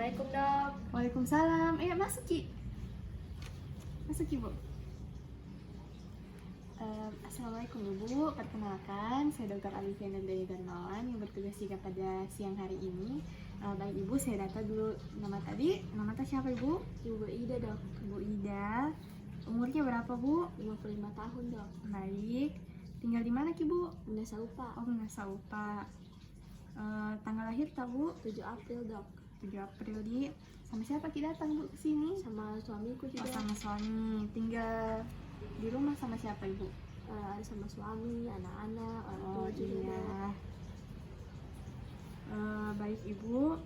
Assalamualaikum dok. Waalaikumsalam. Masuk Ki. Masuk Ki, Bu. Assalamualaikum Ibu. Perkenalkan, saya Dr. Alifiana Daya Darmawan yang bertugas juga pada siang hari ini. Baik Ibu, saya data dulu nama tadi. Nama tadi siapa Ibu? Ibu Ida dok. Ibu Ida. Umurnya berapa Bu? 55 tahun dok. Baik. Tinggal di mana Ki Bu? Minasaupa. Oh, Minasaupa. Tanggal lahir tak Bu? 7 April dok. 7 April di. Sama siapa Ki datang Bu ke sini? Sama suamiku juga. Oh, sama suami. Tinggal di rumah sama siapa Ibu? Ada sama suami, anak-anak, orang Oh tua juga. iya. Baik Ibu.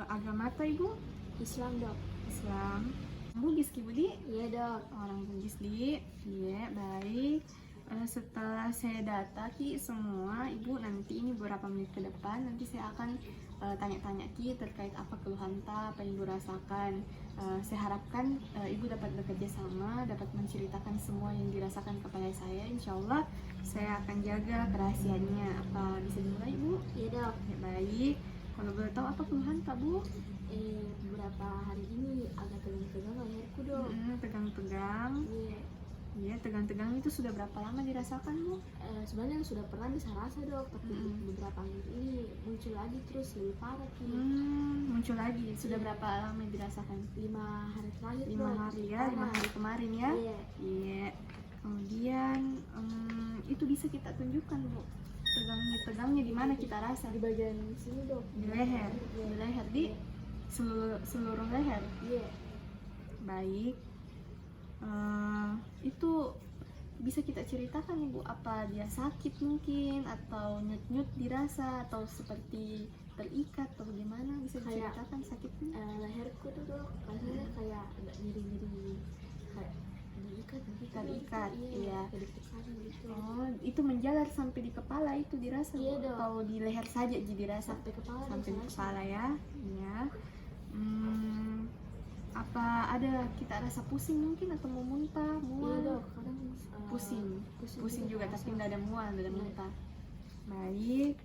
Agama apa Ibu? Islam dok. Islam. Bugis Ki Budi? Iya dok. Orang Bugis di. Iya, baik. Setelah saya data Ki semua, Ibu nanti ini beberapa menit ke depan nanti saya akan tanya-tanya Ki terkait apa keluhan apa yang Ibu rasakan. Saya harapkan Ibu dapat bekerja sama, dapat menceritakan semua yang dirasakan kepada saya. Insya Allah saya akan jaga kerahasiaannya. Apa bisa dimulai Ibu? Iya dok. Ya, baik. Kalau boleh tahu apa keluhan Kak Bu? Beberapa hari ini agak tegang-tegang leherku dok. Tegang-tegang. Iya. Iya, tegang-tegang itu sudah berapa lama dirasakan Bu? Sebenarnya sudah pernah bisa rasa dok, tapi beberapa minggu ini muncul lagi terus lebih parah Ki. Muncul lagi. Sudah berapa lama dirasakan? 5 hari terakhir 5 dok. hari ya, 5 hari kemarin ya. Iya. Iya. Kemudian itu bisa kita tunjukkan Bu. Tegangnya di mana kita rasa? Di bagian sini dok. Di leher. Di leher di seluruh leher. Iya. Baik. Itu bisa kita ceritakan Ibu, apa dia sakit mungkin atau nyut-nyut dirasa atau seperti terikat atau bagaimana, bisa Kayak, diceritakan sakitnya? Leherku tuh dok rasanya kayak agak nyeri-nyeri, kayak Terikat, iya. kayak ditekan gitu. Oh, itu menjalar sampai di kepala itu dirasa Bu? Iya, Dok. Atau di leher saja jadi dirasa? Sampai kepala Sampai di bisa kepala ya. Iya. Apa ada kita rasa pusing mungkin atau mau muntah, Iya mual? dok, kadang Pusing juga rasa. tapi nggak ada mual, nggak ada Iya. muntah. Baik.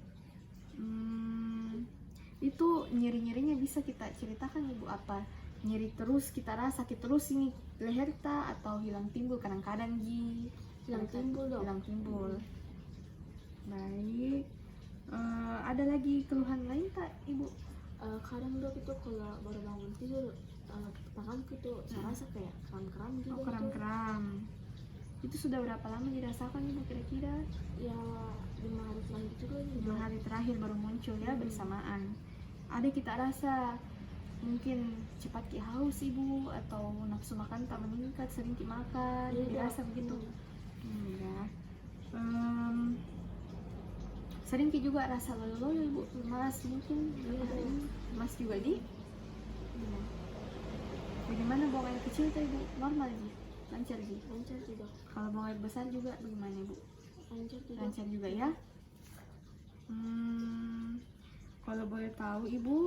Itu nyeri-nyerinya bisa kita ceritakan Ibu, apa nyeri terus kita rasa sakit terus ini leher kita atau hilang timbul kadang-kadang Hilang timbul dok. hilang timbul. Baik. Ada lagi keluhan lain tak Ibu? Kadang dok itu kalau baru bangun tidur tanganku tuh saya rasa kayak kram-kram gitu. Oh, kram-kram. Itu sudah berapa lama dirasakan Ibu kira-kira? Ya 5 hari terakhir juga ini 5 dok. hari terakhir baru muncul ya bersamaan. Ada kita rasa mungkin cepat Ki haus Ibu atau nafsu makan tak meningkat, sering Ki makan, Iya, dirasa Dok. begitu. Ya. Sering Ki juga rasa loyo-loyo Ibu, lemas mungkin. Iya, Dok. Lemas juga di. Iya. Bagaimana buang air kecil tuh Ibu? Normal Ji? Lancar Ji? Lancar sih dok. Kalau buang air besar juga bagaimana Ibu? Lancar sih dok. Lancar juga ya. Kalau boleh tahu Ibu,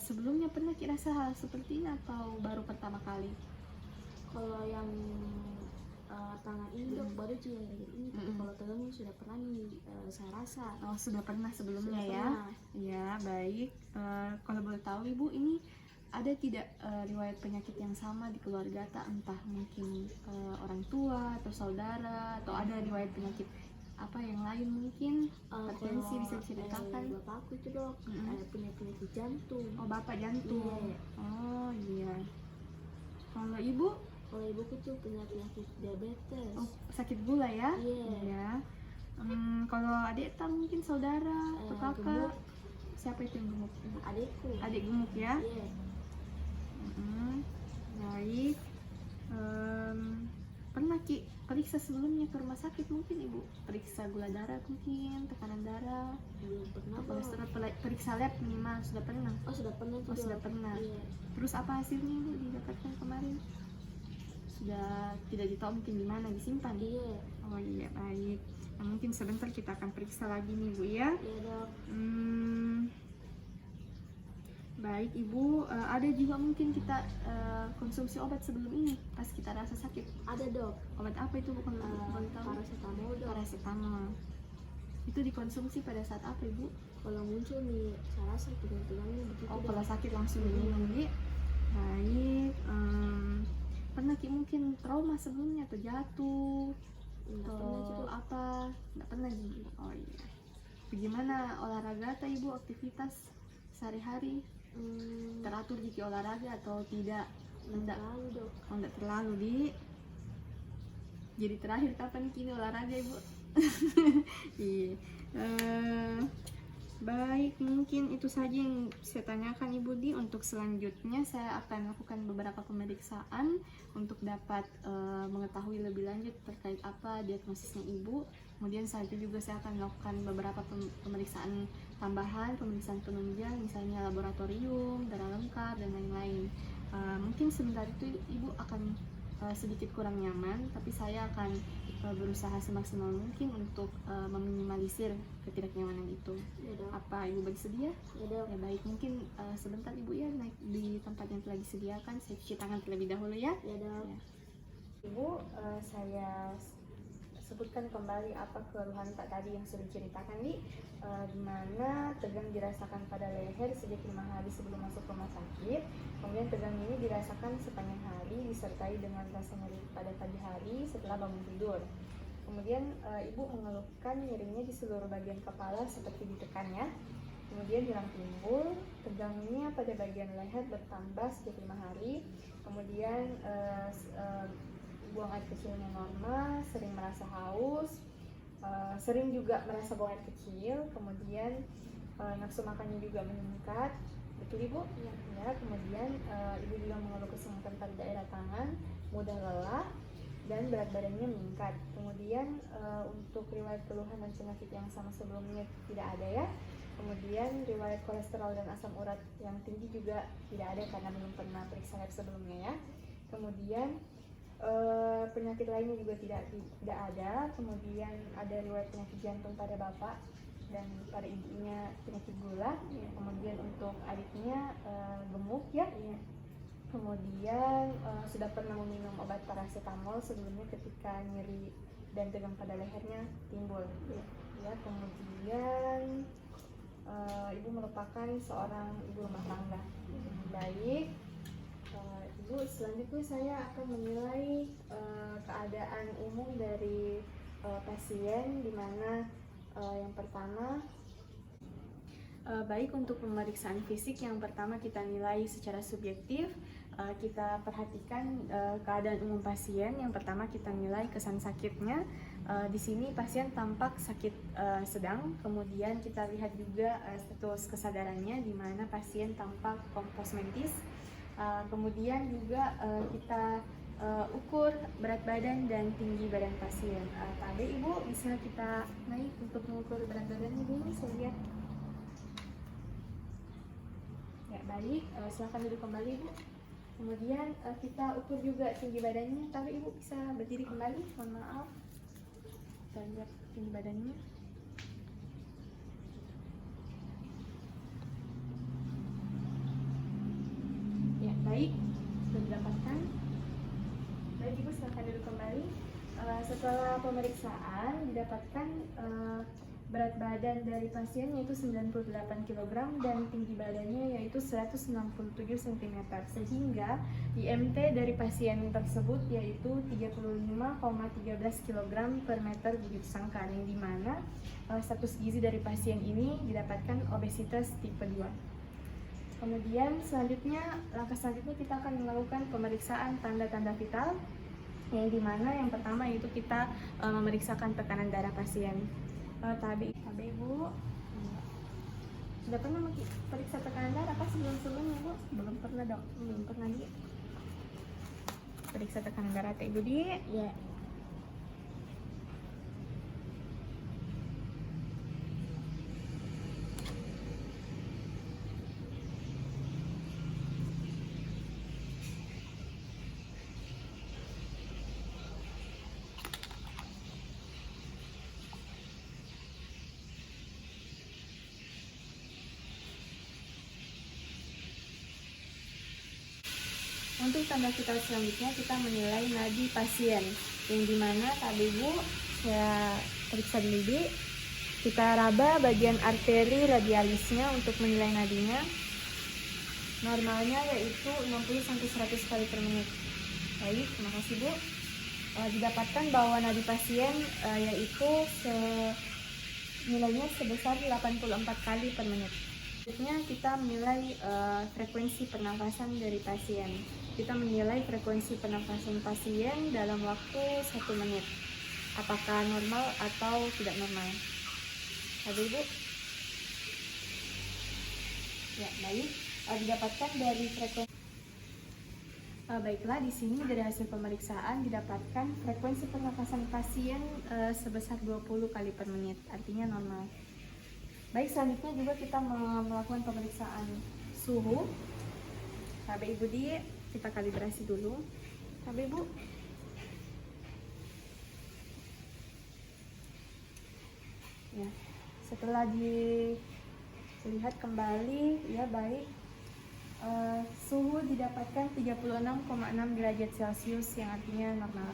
sebelumnya pernah Ki rasa hal seperti ini atau baru pertama kali? Kalau yang tangan ini dok baru sih yang bagian ini. Tapi kalau tegang sudah pernah nih saya rasa. Oh, sudah pernah sebelumnya Sudah ya? pernah. Ya, baik. Kalau boleh tahu Ibu, ini ada tidak riwayat penyakit yang sama di keluarga tak? Entah mungkin orang tua atau saudara atau ada riwayat penyakit apa yang lain mungkin? Hipertensi bisa diceritakan? Bapakku itu dok punya penyakit jantung. Oh, Bapak jantung. Iya. Oh, iya. Kalau Ibu? Kalau ibuku tuh punya penyakit diabetes. Oh, sakit gula ya? Iya. Iya. Kalau adik tak mungkin saudara atau kakak? Gemuk. Siapa itu yang gemuk? Adikku. Adik gemuk ya? Iya. Baik. Pernah Ki periksa sebelumnya ke rumah sakit mungkin Ibu? Periksa gula darah mungkin, tekanan darah, Belum pernah atau dok. kolesterol, periksa lab minimal sudah pernah? Oh sudah pernah Oh, juga. sudah pernah. Iya. Terus apa hasilnya Ibu didapatkan kemarin? Sudah tidak ditahu mungkin di mana disimpan? Iya. Oh iya, baik. Nah, mungkin sebentar kita akan periksa lagi nih Bu ya. Iya dok. Baik Ibu, ada juga mungkin kita konsumsi obat sebelum ini pas kita rasa sakit. Ada dok. Obat apa itu bukan boleh tahu? Paracetamol dok. Paracetamol. Itu dikonsumsi pada saat apa Ibu? kalau muncul nih saya rasa tegang-tegangnya begitu. Oh, kalau sakit langsung diminum, Bi. Baik. Pernah Ki mungkin trauma sebelumnya atau jatuh Nggak atau pernah gitu. apa? Nggak pernah Ji. Oh iya. Bagaimana olahraga atau Ibu aktivitas sehari-hari? Teratur Ki olahraga atau tidak? Enggak. Terlalu dok. Oh, enggak terlalu, Di. Jadi terakhir kapan kini olahraga, Ibu? Iya. Baik, mungkin itu saja yang saya tanyakan Ibu Di. Untuk selanjutnya saya akan lakukan beberapa pemeriksaan untuk dapat mengetahui lebih lanjut terkait apa diagnosisnya Ibu. Kemudian saat itu juga saya akan melakukan beberapa pemeriksaan tambahan, pemeriksaan penunjang, misalnya laboratorium, darah lengkap, dan lain-lain. Mungkin sebentar itu Ibu akan sedikit kurang nyaman, tapi saya akan berusaha semaksimal mungkin untuk meminimalisir ketidaknyamanan itu. Ya dok. Apa Ibu bersedia? Ya dok. Ya baik, mungkin sebentar Ibu ya naik di tempat yang telah disediakan. Saya cuci tangan terlebih dahulu ya. Ya dok. Ya. Ibu, saya sebutkan kembali apa keluhan tadi yang sudah diceritakan di dimana tegang dirasakan pada leher sejak 5 hari sebelum masuk rumah sakit. Kemudian tegang ini dirasakan sepanjang hari disertai dengan rasa nyeri pada pagi hari setelah bangun tidur. Kemudian Ibu mengeluhkan nyerinya di seluruh bagian kepala seperti ditekan ya. Kemudian hilang timbul, tegangnya pada bagian leher bertambah sejak 5 hari. Kemudian buang air kecilnya normal, sering merasa haus, sering juga merasa buang air kecil. Kemudian nafsu makannya juga meningkat. Betul Ibu? Ya. Kemudian Ibu juga mengeluh kesengatan pada daerah tangan, mudah lelah, dan berat badannya meningkat. Kemudian untuk riwayat keluhan dan penyakit yang sama sebelumnya tidak ada ya. Kemudian riwayat kolesterol dan asam urat yang tinggi juga tidak ada karena belum pernah periksa lab sebelumnya ya. Kemudian penyakit lainnya juga tidak ada. Kemudian ada riwayat penyakit jantung pada bapak dan pada ibunya penyakit gula. Kemudian untuk adiknya gemuk ya. Kemudian sudah pernah meminum obat paracetamol sebelumnya ketika nyeri dan tegang pada lehernya timbul. Ya, kemudian Ibu merupakan seorang ibu rumah tangga. Baik. Ibu, selanjutnya saya akan menilai keadaan umum dari pasien, di mana yang pertama baik untuk pemeriksaan fisik yang pertama kita nilai secara subjektif. Kita perhatikan keadaan umum pasien. Yang pertama kita nilai kesan sakitnya. Di sini pasien tampak sakit sedang. Kemudian kita lihat juga status kesadarannya, di mana pasien tampak kompos mentis. Kemudian juga kita ukur berat badan dan tinggi badan pasien. Tadi Ibu bisa kita naik untuk mengukur berat badan Ibu. Saya lihat. Ya baik, silakan duduk kembali Ibu. Kemudian kita ukur juga tinggi badannya. Tapi Ibu bisa berdiri kembali. Mohon maaf. Kita lihat tinggi badannya. Ya baik, sudah didapatkan. Baik Ibu, silakan duduk kembali. Setelah pemeriksaan didapatkan berat badan dari pasien yaitu 98 kg dan tinggi badannya yaitu 167 cm, sehingga IMT dari pasien tersebut yaitu 35,13 kg per meter bibit sangkar, yang dimana status gizi dari pasien ini didapatkan obesitas tipe 2. Kemudian langkah selanjutnya kita akan melakukan pemeriksaan tanda-tanda vital, yang dimana yang pertama yaitu kita memeriksakan tekanan darah pasien. Tabi Bu, sudah pernah periksa tekanan darah apa sebelumnya Bu? Belum pernah dok, belum pernah Di. Periksa tekanan darah Ibu Di. Ya. Untuk tanda vital selanjutnya kita menilai nadi pasien, yang dimana tadi Bu saya periksa dulu Di. Kita raba bagian arteri radialisnya untuk menilai nadinya. Normalnya yaitu 60-100 kali per menit. Baik, terima kasih Bu. Didapatkan bahwa nadi pasien yaitu nilainya sebesar 84 kali per menit. Selanjutnya kita menilai frekuensi pernafasan dari pasien. Kita menilai frekuensi pernafasan pasien dalam waktu 1 menit. Apakah normal atau tidak normal? Ada Ibu? Ya, baik. Didapatkan dari frekuensi. Baiklah, di sini dari hasil pemeriksaan didapatkan frekuensi pernafasan pasien sebesar 20 kali per menit, artinya normal. Baik, selanjutnya juga kita melakukan pemeriksaan suhu. Sampai Ibu kita kalibrasi dulu. Sampai Ibu. Ya, setelah dilihat kembali, ya baik. Suhu didapatkan 36,6 derajat Celcius yang artinya normal.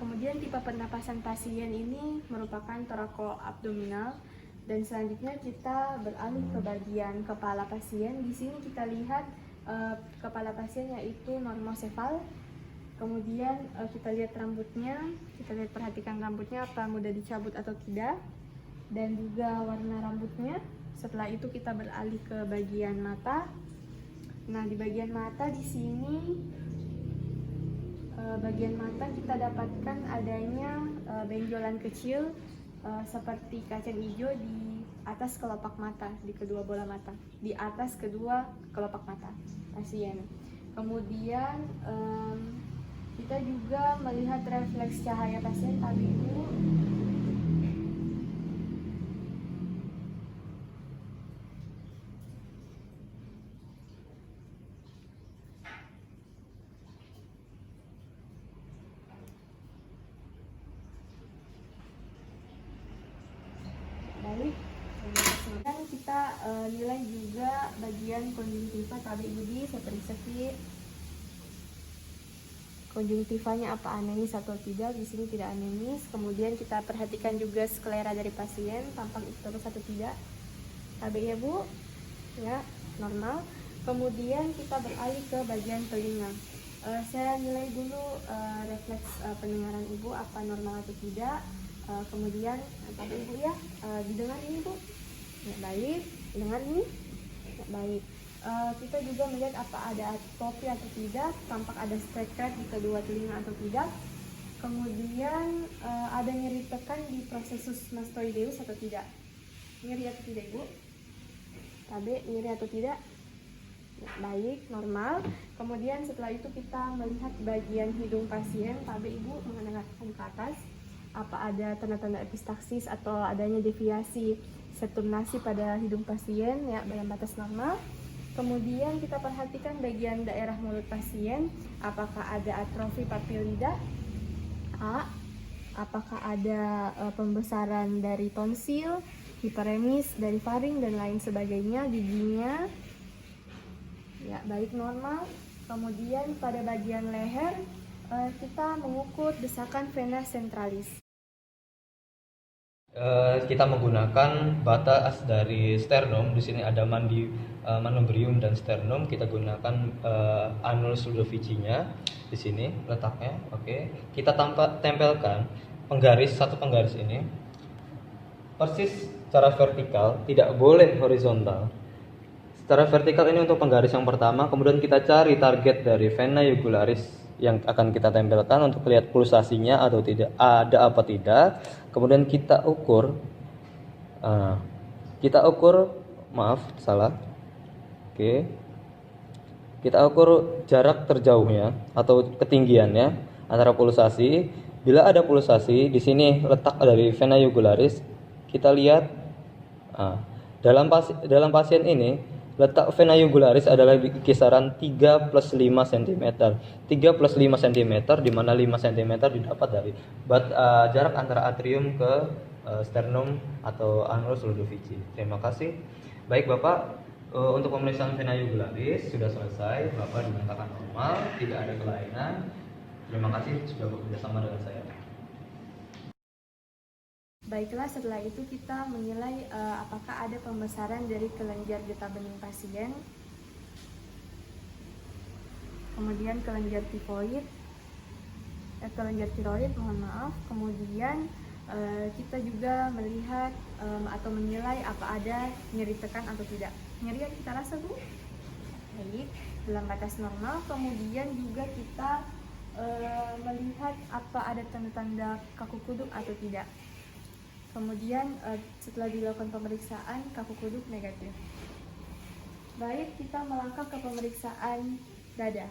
Kemudian tipe pernapasan pasien ini merupakan torakoabdominal, dan selanjutnya kita beralih ke bagian kepala pasien. Di sini kita lihat kepala pasien yaitu normosefal. Kemudian kita lihat rambutnya, perhatikan rambutnya apa mudah dicabut atau tidak, dan juga warna rambutnya. Setelah itu kita beralih ke bagian mata. Nah, di bagian mata di sini bagian mata kita dapatkan adanya benjolan kecil seperti kacang hijau di atas kelopak mata, di kedua bola mata, di atas kedua kelopak mata pasien. Kemudian kita juga melihat refleks cahaya pasien tadi itu. Baik, dan kita nilai juga bagian konjungtiva tabi budi seperti konjungtivanya apa anemis atau tidak. Di sini tidak anemis. Kemudian kita perhatikan juga sklera dari pasien, tampak ikterus atau tidak. Tabi ya Bu, ya normal. Kemudian kita beralih ke bagian telinga. Saya nilai dulu refleks pendengaran Ibu apa normal atau tidak. Kemudian tadi Ibu ya, didengar ini Bu, ya, baik, dengar ini, ya, baik. Kita juga melihat apa ada atopi atau tidak, tampak ada stretch di kedua telinga atau tidak. Kemudian ada nyeri tekan di prosesus mastoideus atau tidak, nyeri atau tidak Ibu, tabe nyeri atau tidak, ya, baik, normal. Kemudian setelah itu kita melihat bagian hidung pasien, tabe Ibu mengarahkan ke atas. Apa ada tanda-tanda epistaksis atau adanya deviasi seturnasi pada hidung pasien, ya dalam batas normal. Kemudian kita perhatikan bagian daerah mulut pasien, apakah ada atrofi papilida, apakah ada pembesaran dari tonsil, hiperemis dari faring dan lain sebagainya, giginya, ya baik normal. Kemudian pada bagian leher kita mengukur desakan vena centralis. Kita menggunakan batas dari sternum. Di sini ada manubrium dan sternum. Kita gunakan annulus ludovicinya di sini letaknya. Oke. Kita tempelkan satu penggaris ini persis secara vertikal, tidak boleh horizontal. Secara vertikal ini untuk penggaris yang pertama. Kemudian kita cari target dari vena jugularis yang akan kita tempelkan untuk lihat pulsasinya atau tidak, ada apa tidak. Kemudian kita ukur, kita ukur jarak terjauhnya atau ketinggiannya antara pulsasi. Bila ada pulsasi, di sini letak dari vena jugularis, kita lihat dalam pasien ini letak vena jugularis adalah di kisaran 3 plus 5 cm. 3 plus 5 cm, di mana 5 cm didapat dari jarak antara atrium ke sternum atau annulus ludovici. Terima kasih. Baik Bapak, untuk pemeriksaan vena jugularis sudah selesai. Bapak dinyatakan normal, tidak ada kelainan. Terima kasih sudah bekerja sama dengan saya. Baiklah, setelah itu kita menilai apakah ada pembesaran dari kelenjar getah bening pasien, kemudian kelenjar tiroid, mohon maaf. Kemudian kita juga melihat atau menilai apa ada nyeri tekan atau tidak. Nyeri yang kita rasa, Bu? Baik, dalam batas normal. Kemudian juga kita melihat apa ada tanda-tanda kaku kuduk atau tidak. Kemudian setelah dilakukan pemeriksaan, kaku kuduk negatif. Baik, kita melangkah ke pemeriksaan dada.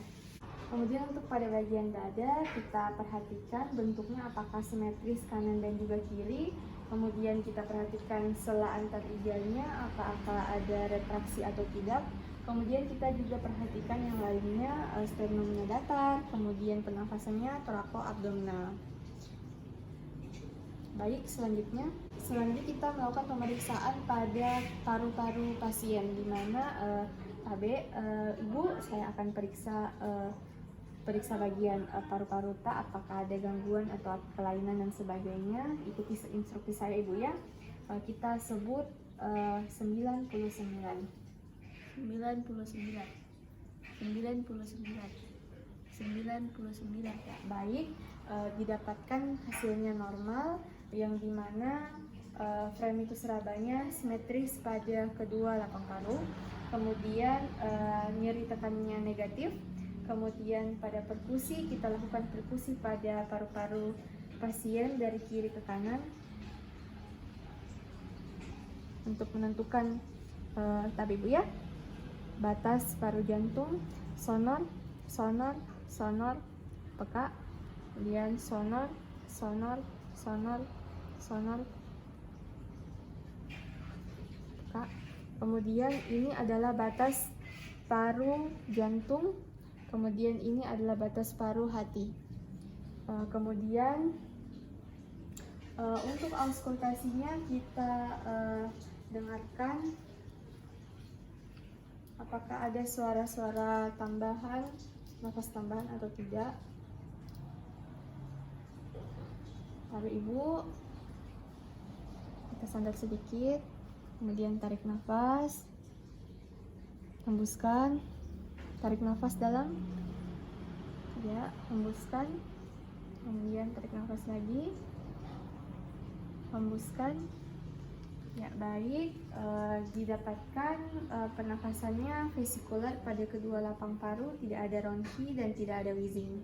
Kemudian untuk pada bagian dada, kita perhatikan bentuknya apakah simetris kanan dan juga kiri. Kemudian kita perhatikan sela antar igalnya, apakah ada retraksi atau tidak. Kemudian kita juga perhatikan yang lainnya, sternumnya datar, kemudian pernafasannya torakoabdominal. Baik, selanjutnya kita melakukan pemeriksaan pada paru-paru pasien, di mana Ibu, saya akan periksa bagian paru-paru apakah ada gangguan atau kelainan dan sebagainya. Ikuti instruksi saya, Ibu, ya. Kita sebut 99 ya. Baik, didapatkan hasilnya normal, yang dimana fremitus rabanya simetris pada kedua lapang paru. Kemudian nyeri tekannya negatif. Kemudian pada perkusi, kita lakukan perkusi pada paru-paru pasien dari kiri ke kanan untuk menentukan Ibu, ya, batas paru jantung, sonor, peka, kemudian sonor, peka. Kemudian ini adalah batas paru jantung, kemudian ini adalah batas paru hati. Kemudian untuk auskultasinya kita dengarkan apakah ada suara-suara tambahan, nafas tambahan atau tidak. Ibu, kita sandar sedikit, kemudian tarik nafas, hembuskan, tarik nafas dalam, ya, hembuskan, kemudian tarik nafas lagi, hembuskan. Ya, baik, didapatkan pernafasannya vesikular pada kedua lapang paru, tidak ada ronki dan tidak ada wheezing.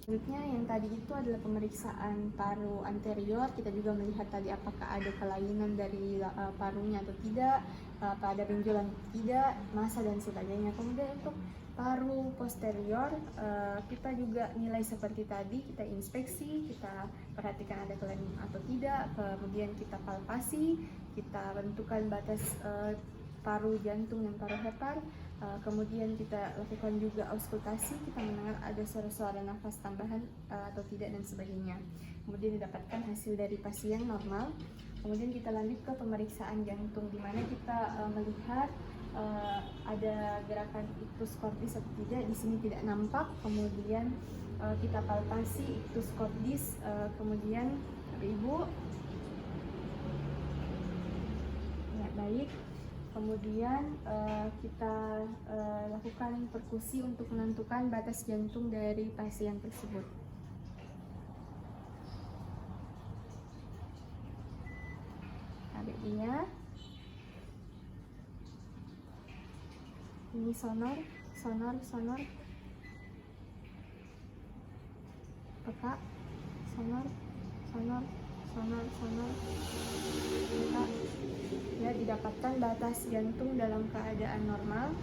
Selanjutnya yang tadi itu adalah pemeriksaan paru anterior. Kita juga melihat tadi apakah ada kelainan dari parunya atau tidak, apa ada benjolan atau tidak, massa dan sebagainya. Kemudian untuk paru posterior, kita juga nilai seperti tadi, kita inspeksi, kita perhatikan ada kelainan atau tidak, kemudian kita palpasi, kita tentukan batas paru jantung dan paru hepar. Kemudian kita lakukan juga auskultasi, kita mendengar ada suara-suara nafas tambahan atau tidak dan sebagainya. Kemudian didapatkan hasil dari pasien normal. Kemudian kita lanjut ke pemeriksaan jantung, di mana kita melihat ada gerakan ictus cordis atau tidak. Di sini tidak nampak. Kemudian kita palpasi ictus cordis. Kemudian Ibu, ya, baik. Kemudian kita lakukan perkusi untuk menentukan batas jantung dari pasien tersebut. Dia ini sonor, peka, sonor, peka. Ya, didapatkan batas jantung dalam keadaan normal,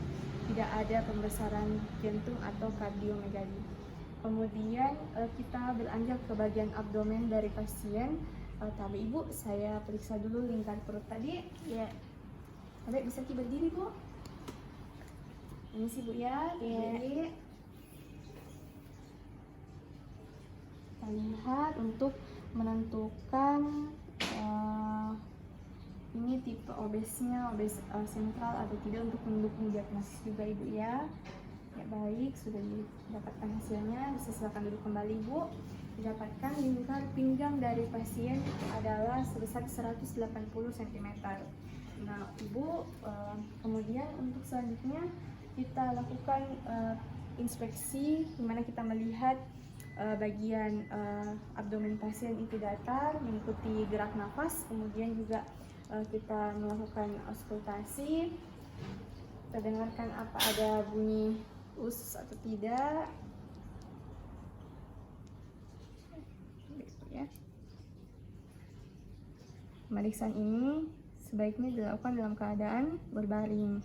tidak ada pembesaran jantung atau kardiomegali. Kemudian kita beranjak ke bagian abdomen dari pasien. Tapi Ibu, saya periksa dulu lingkar perut tadi. Ya, Abe bisa berdiri, Bu. Ini sih, Bu, ya. Berdiri. Kita lihat untuk menentukan ini tipe obesnya, obes sentral atau tidak, untuk mendukung diagnosis juga, Ibu, ya. Ya baik, sudah didapatkan hasilnya, bisa silakan duduk kembali Bu. Didapatkan lingkar pinggang dari pasien adalah sebesar 180 cm. Nah Ibu, kemudian untuk selanjutnya kita lakukan inspeksi, di mana kita melihat bagian abdomen pasien itu datar, mengikuti gerak nafas, kemudian juga kita melakukan auskultasi. Kita dengarkan apa ada bunyi usus atau tidak. Ya. Pemeriksaan ini sebaiknya dilakukan dalam keadaan berbaring.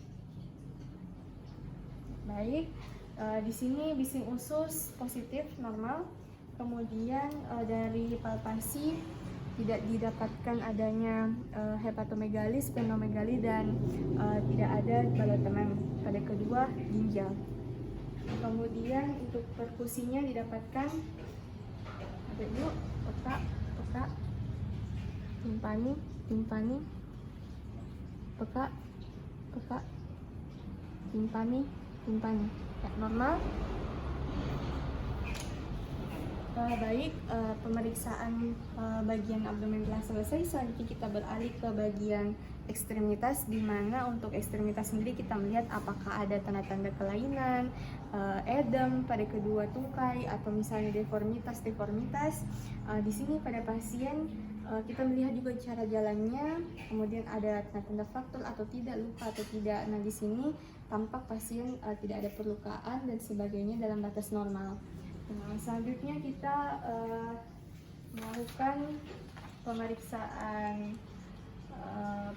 Baik, di sini bising usus positif normal. Kemudian dari palpasi tidak didapatkan adanya hepatomegali, splenomegali, dan tidak ada balotemen pada kedua ginjal. Kemudian untuk perkusinya didapatkan ada yuk peka, timpani, peka, timpani, ya, normal. Baik, pemeriksaan bagian abdomen telah selesai. Selanjutnya kita beralih ke bagian ekstremitas, di mana untuk ekstremitas sendiri kita melihat apakah ada tanda-tanda kelainan, edem pada kedua tungkai, atau misalnya deformitas. Di sini pada pasien kita melihat juga cara jalannya, kemudian ada tanda-tanda fraktur atau tidak, luka atau tidak. Nah di sini tampak pasien tidak ada perlukaan dan sebagainya dalam batas normal. Nah, selanjutnya kita melakukan pemeriksaan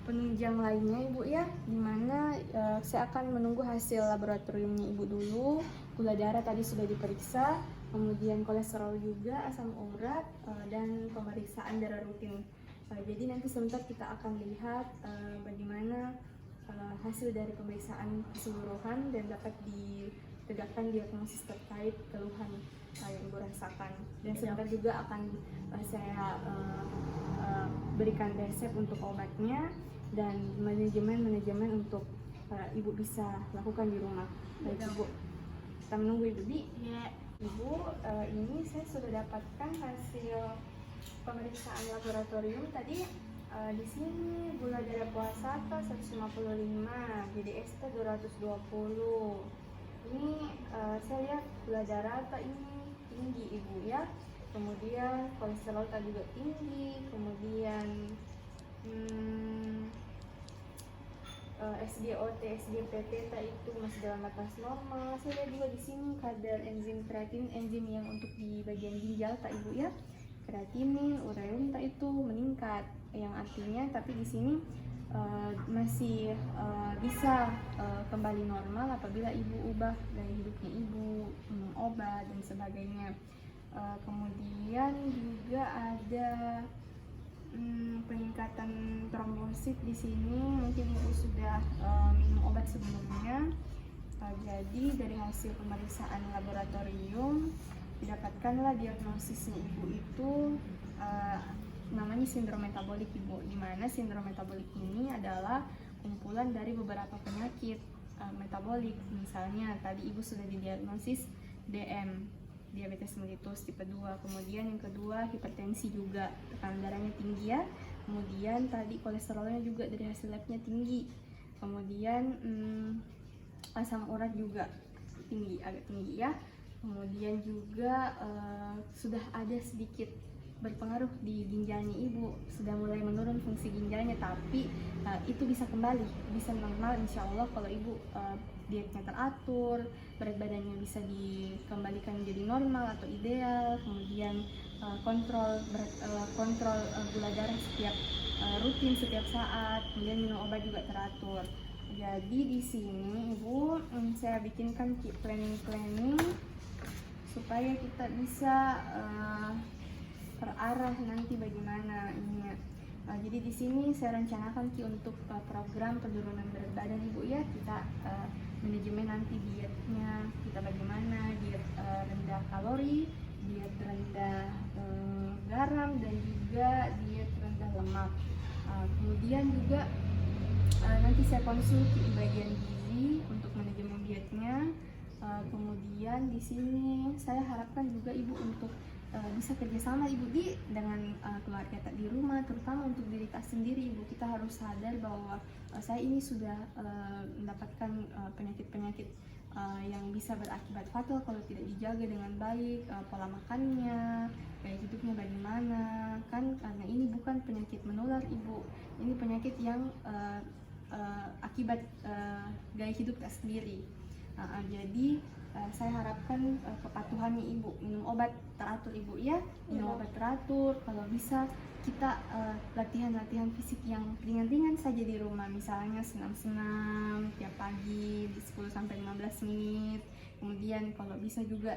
penunjang lainnya Ibu ya, dimana saya akan menunggu hasil laboratoriumnya Ibu dulu. Gula darah tadi sudah diperiksa, kemudian kolesterol juga, asam urat, dan pemeriksaan darah rutin. Jadi nanti sebentar kita akan lihat bagaimana hasil dari pemeriksaan keseluruhan dan dapat ditegakkan diagnosis terkait keluhan yang Ibu rasakan. Dan sebentar juga akan saya berikan resep untuk obatnya dan manajemen untuk Ibu bisa lakukan di rumah. Baik Ibu, kita menunggu Ibu Di. Ya. Ibu, ini saya sudah dapatkan hasil pemeriksaan laboratorium tadi. Di sini gula darah puasata 155, GDS 220. Ini saya lihat gula darah ini tinggi Ibu ya. Kemudian kolesterol tadi juga tinggi. Kemudian SGOT, SGPT itu masih dalam batas normal. Saya lihat juga di sini kadar enzim kreatin, enzim yang untuk di bagian ginjal tak Ibu ya. Kreatinin, ureum tak itu meningkat, yang artinya tapi di sini masih bisa kembali normal apabila Ibu ubah gaya hidupnya Ibu, minum obat dan sebagainya. Kemudian juga ada peningkatan trombosit di sini, mungkin Ibu sudah minum obat sebelumnya. Jadi dari hasil pemeriksaan laboratorium didapatkanlah diagnosisnya Ibu itu namanya sindrom metabolik Ibu, di mana sindrom metabolik ini adalah kumpulan dari beberapa penyakit metabolik. Misalnya tadi Ibu sudah didiagnosis DM, diabetes mellitus tipe 2, kemudian yang kedua hipertensi juga, tekanan darahnya tinggi ya, kemudian tadi kolesterolnya juga dari hasil labnya tinggi, kemudian asam urat juga tinggi, agak tinggi ya, kemudian juga sudah ada sedikit berpengaruh di ginjalnya Ibu, sudah mulai menurun fungsi ginjalnya, tapi itu bisa kembali, bisa normal insya Allah kalau Ibu dietnya teratur, berat badannya bisa dikembalikan menjadi normal atau ideal, kemudian kontrol gula darah setiap rutin setiap saat, kemudian minum obat juga teratur. Jadi di sini Ibu saya bikinkan planning supaya kita bisa terarah nanti bagaimana ininya. Jadi di sini saya rencanakan untuk program penurunan berat badan Ibu ya, kita manajemen nanti dietnya kita bagaimana, diet rendah kalori, diet rendah garam, dan juga diet rendah lemak. Kemudian juga nanti saya konsul di bagian gizi untuk manajemen dietnya. kemudian di sini saya harapkan juga ibu untuk bisa kerjasama ibu dengan keluarga tak di rumah, terutama untuk diri kita sendiri ibu. Kita harus sadar bahwa saya ini sudah mendapatkan penyakit-penyakit yang bisa berakibat fatal kalau tidak dijaga dengan baik. Pola makannya, gaya hidupnya bagaimana, kan karena ini bukan penyakit menular ibu, ini penyakit yang akibat gaya hidup kita sendiri. Jadi saya harapkan kepatuhannya ibu, minum obat teratur ibu ya, minum obat teratur. Kalau bisa kita latihan-latihan fisik yang ringan-ringan saja di rumah, misalnya senam-senam tiap pagi di 10-15 menit. Kemudian kalau bisa juga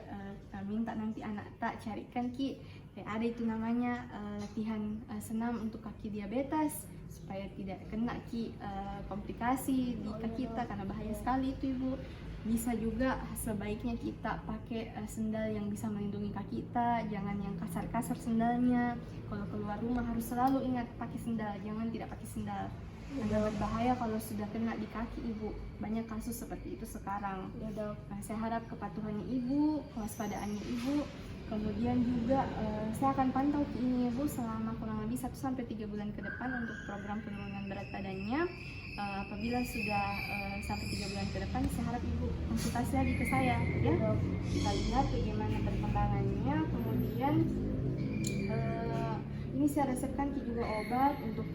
minta nanti anak tak carikan Ki, ada itu namanya latihan senam untuk kaki diabetes supaya tidak kena Ki komplikasi di kaki kita, karena bahaya sekali itu ibu. Bisa juga sebaiknya kita pakai sendal yang bisa melindungi kaki kita, jangan yang kasar-kasar sendalnya. Kalau keluar rumah harus selalu ingat pakai sendal, jangan tidak pakai sendal. Karena berbahaya kalau sudah kena di kaki ibu. Banyak kasus seperti itu sekarang. Nah, saya harap kepatuhannya ibu, kewaspadaannya ibu. Kemudian juga saya akan pantau ini ibu selama kurang lebih 1-3 bulan ke depan untuk program penurunan berat badannya. Apabila sudah sampai 3 bulan ke depan, saya harap ibu konsultasi lagi ke saya ya. Kita lihat bagaimana perkembangannya. Kemudian ini saya resepkan juga obat untuk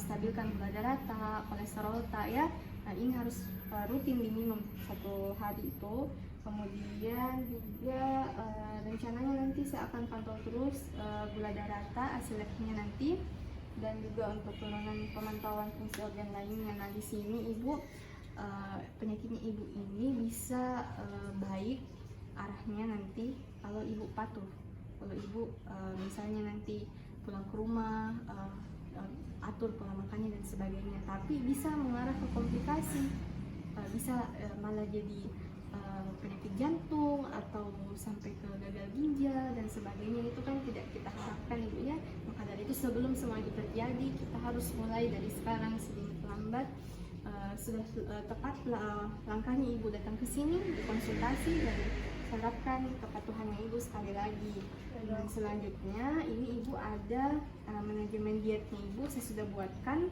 stabilkan gula darah tak, kolesterol tak ya. Nah, ini harus rutin diminum 1 hari itu. Kemudian juga rencananya nanti saya akan pantau terus gula darah tak, hasil labnya nanti, dan juga untuk penurunan pemantauan fungsi organ lainnya. Nah, di sini ibu penyakitnya ibu ini bisa baik arahnya nanti kalau ibu patuh. Kalau ibu misalnya nanti pulang ke rumah atur pola makannya dan sebagainya, tapi bisa mengarah ke komplikasi, bisa malah jadi penyakit jantung atau sampai ke gagal ginjal dan sebagainya. Itu kan tidak kita harapkan ibu ya. Maka dari itu sebelum semua itu terjadi, kita harus mulai dari sekarang sedikit lambat. Sudah tepat langkahnya ibu datang ke sini dikonsultasi, dan harapkan kepatuhannya ibu sekali lagi. Dan selanjutnya ini ibu ada manajemen dietnya ibu, saya sudah buatkan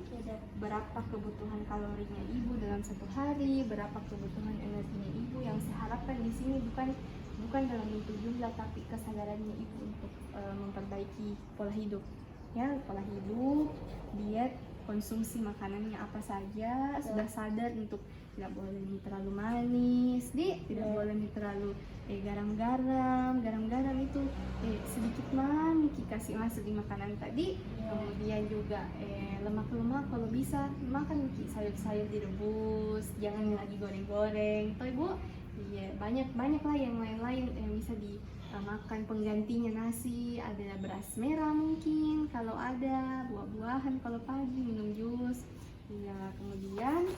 berapa kebutuhan kalorinya ibu dalam 1 hari, berapa kebutuhan energinya ibu. Yang saya harapkan di sini bukan dalam bentuk jumlah, tapi kesadarannya ibu untuk memperbaiki pola hidup ya, pola hidup, diet, konsumsi makanannya apa saja. Sudah sadar untuk tidak boleh terlalu manis, tidak boleh terlalu garam itu sedikit kasih masuk di makanan tadi. Kemudian juga lemak-lemak kalau bisa makan sayur-sayur direbus, jangan lagi goreng-goreng toh ibu. Iya, banyak lah yang lain-lain yang bisa dimakan penggantinya nasi. Ada beras merah mungkin kalau ada, buah-buahan kalau pagi, minum jus. Iya, kemudian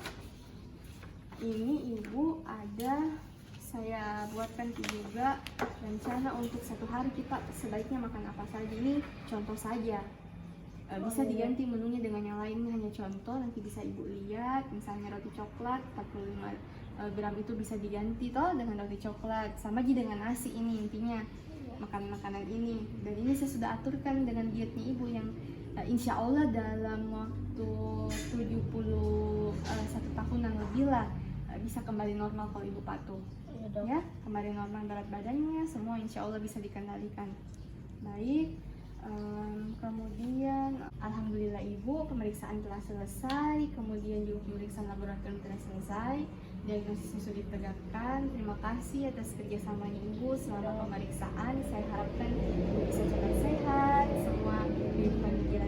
ini ibu ada saya buatkan juga rencana untuk 1 hari kita sebaiknya makan apa saja. Ini contoh saja, bisa diganti menunya dengan yang lainnya, hanya contoh. Nanti bisa ibu lihat, misalnya roti coklat 45 gram itu bisa diganti toh dengan roti coklat, sama aja dengan nasi. Ini intinya makan makanan ini. Dan ini saya sudah aturkan dengan dietnya ibu yang insya Allah dalam waktu 71 tahunan lebih lah bisa kembali normal kalau ibu patuh ya, kembali normal berat badannya, semua insya Allah bisa dikendalikan baik. Kemudian alhamdulillah ibu pemeriksaan telah selesai, kemudian juga pemeriksaan laboratorium telah selesai, diagnosisnya sudah ditegakkan. Terima kasih atas kerjasamanya ibu selama pemeriksaan. Saya harapkan ibu bisa cepat sehat, semua kehidupan pikiran